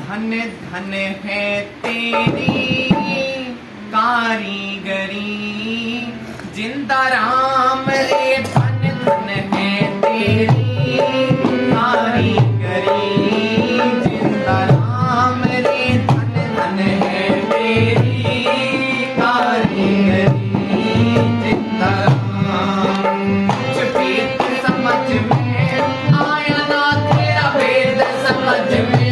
धन धन है तेरी कारीगरी, जिंदा राम रे धन धन है तेरी कारीगरी, जिंदा राम रे धन धन है तेरी कारीगरी, जिंदा राम। कुछ भेद समझ में आया ना तेरा भेद समझ में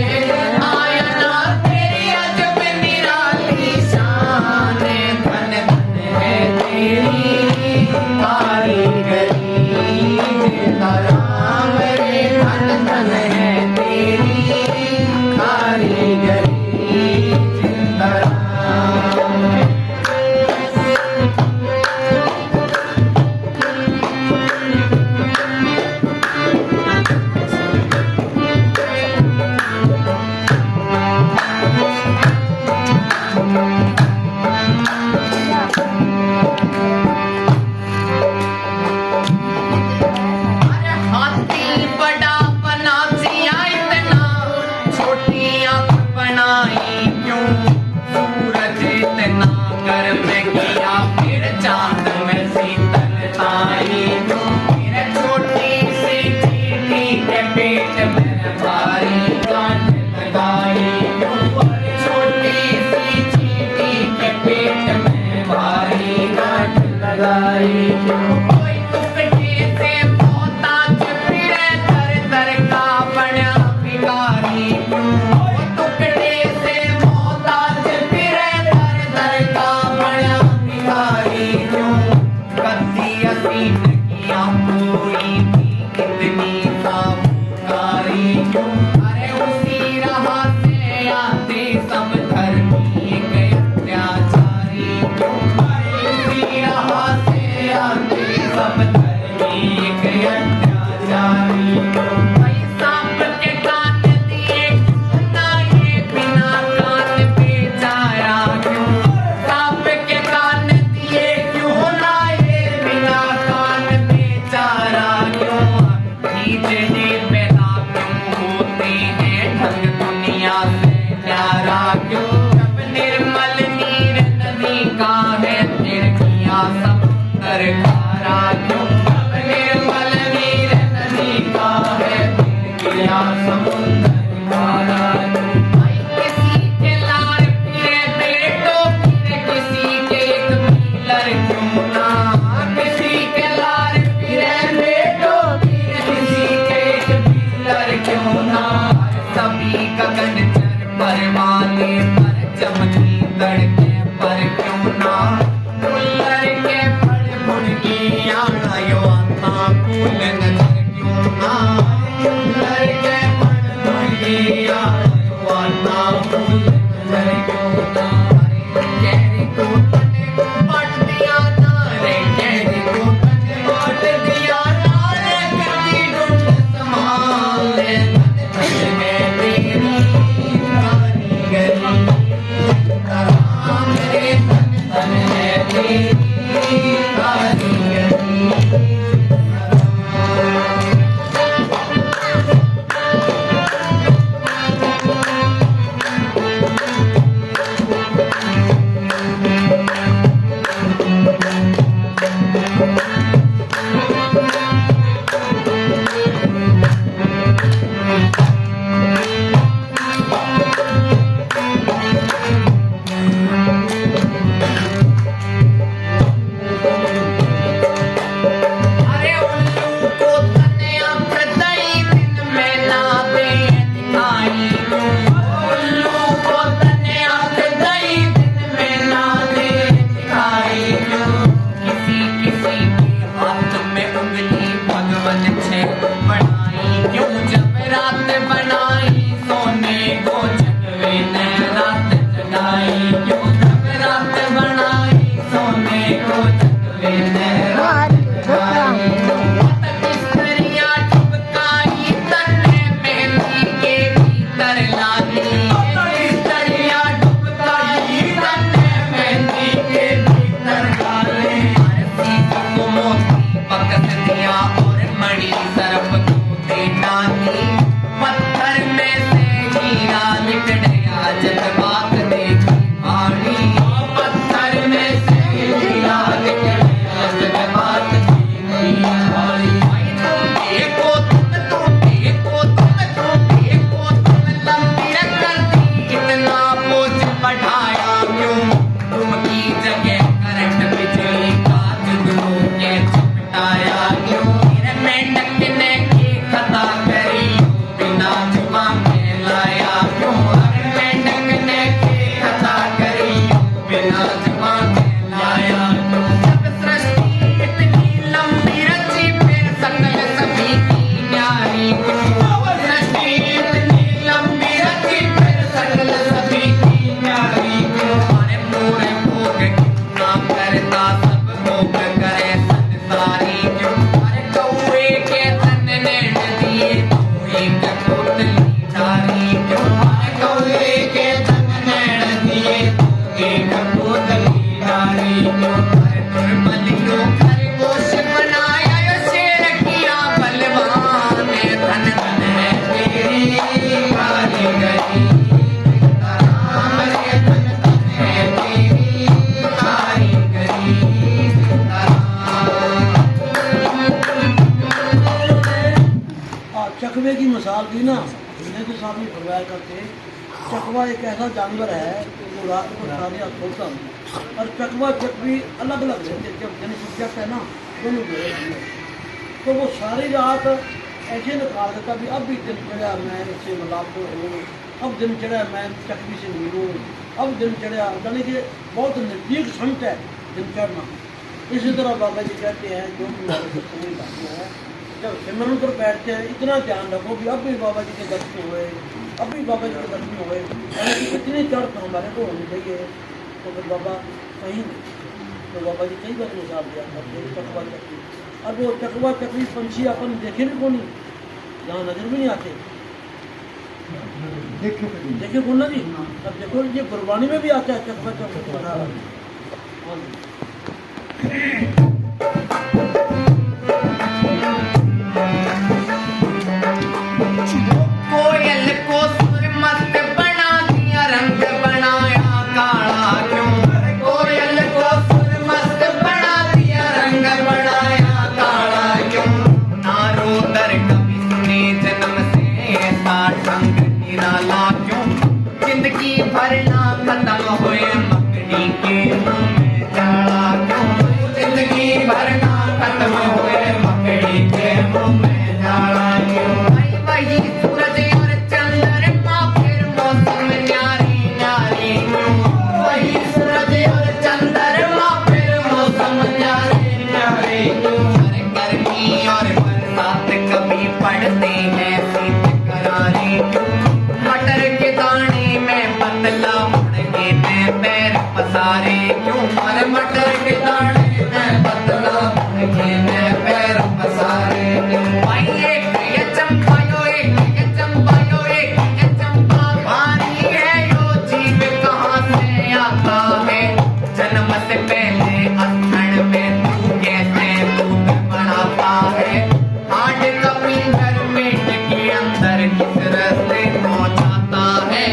आया ना तेरी अजब निराली शान, धन धन है तेरी कारीगरी, जिंदा राम रे धन धन है तेरी कारीगरी, जिंदा राम। पोतली नारी क्यों कौए के तन नैन दिए एक पोतली नारी क्यों तुरमलियो खरगोश बनाया यो शेर किया बलवान धन धन है तेरी कारीगरी राम रे धन धन है तेरी कारीगरी चकवे की मिसाल दी ना, मैं तो सामने फरमाया करते चकवा एक ऐसा जानवर है जो रात को सारे खोलता है और चकवा चकवी अलग अलग रहते जब यानी सब्जेक्ट है ना दोनों जगह तो वो सारी रात ऐसे निकाल देता भी अब भी दिन चढ़ा मैं इससे मिलाप हूँ, अब दिन चढ़ा मैं चकवी से मिलूँ, अब दिन चढ़ा यानी कि बहुत नज़दीक समझ है दिन चढ़ना। इसी तरह बाबा जी कहते हैं जो समझ लाते हैं जब सिमरन पर बैठते हैं इतना ध्यान रखो कि अब भी बाबा जी के दर्शन हुए, अब भी बाबा जी के दर्शन हुए, यानी कि इतनी चढ़ तो हमारे को होनी चाहिए तो फिर बाबा कहीं नहीं। तो बाबा जी कई बार मिसाल दिया करते चकवा चकवी। अब वो चकवा चकवी पंछी अपन देखे भी को नहीं, यहाँ नजर भी नहीं आते, देखे कौन ना जी। अब देखो ये गुरबानी में भी आता है चकवा चकवी। कोयल को सुर मस्त बना दिया रंग बनाया काला क्यों कोयल को सुर मस्त बना दिया रंग बनाया काला क्यों नारो दर कभी सुने जन्म से ढंग निराला क्यों जिंदगी भर ना खत्म हुए मकड़ी के मुंह में जाला क्यों जिंदगी भर ना खत्म हुए मकड़ी के मुंह में जाला क्यों वही सूरज और चंद्रमा फिर मौसम न्यारी न्यारी क्यों वही सूरज और चंद्रमा फिर मौसम न्यारी न्यारी क्यों गर्मी और बरसात कभी पड़ते हैं शीत करारी क्यों मटर के दाने में पतला मुड़के में पैर पसारे क्यों मटर के दाने में पतला मुड़के में पैर पसारे क्यों भाई एक ये चंपा भारी है यो जीव कहाँ से आता है जन्म से पहले अस्थन में तू कैसे दूध बनाता है हाड का पिंजर पेट के अंदर किस रास्ते पहुँचाता है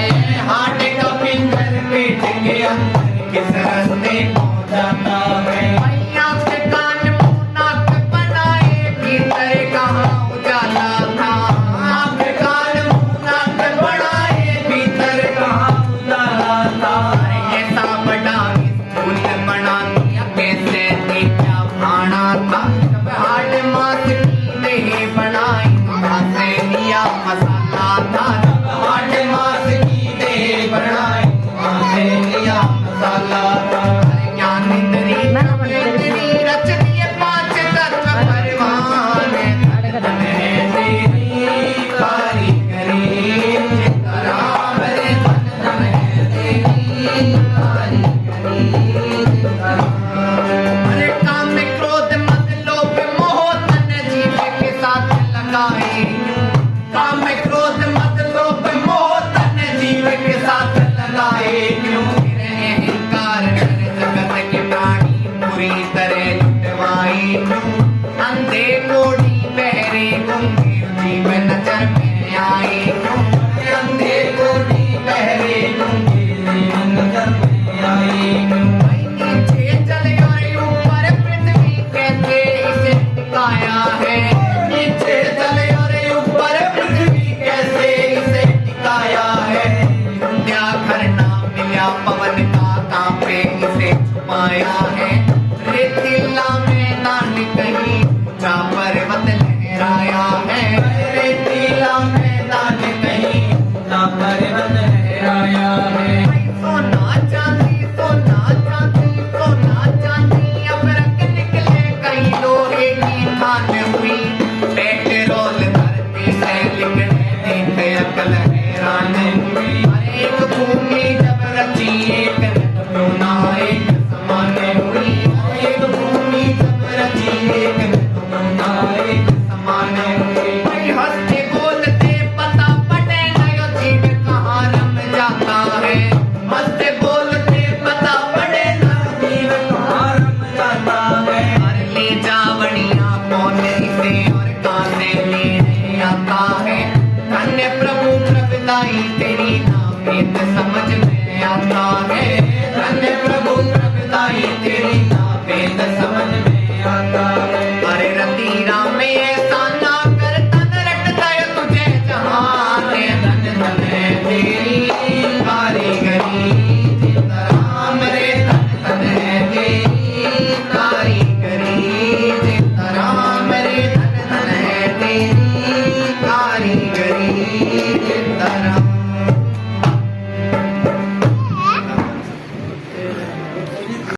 हाड का पिंजर पेट के अंदर किस रास्ते पहुँचाता है आँख कान मुँह नाक बनाए भीतर कहाँ उजाला था आँख कान मुँह नाक बनाए भीतर कहाँ उजाला था ये सब डांग स्कूल बना दिया कैसे क्या भाना था जब हाड मास की देह बनाई कहाँ से लिया मसाला था जब हाड मास की देह बनाई कहाँ से लिया मसाला था ज्ञान इंद्री रच दिए पांच तत्व परवान धन है तेरी कारीगरी राम रे धन धन है तेरी कारीगरी अरे काम में क्रोध मत लोभ मोह तन जीव के साथ लगाए काम में क्रोध मत लोभ मोह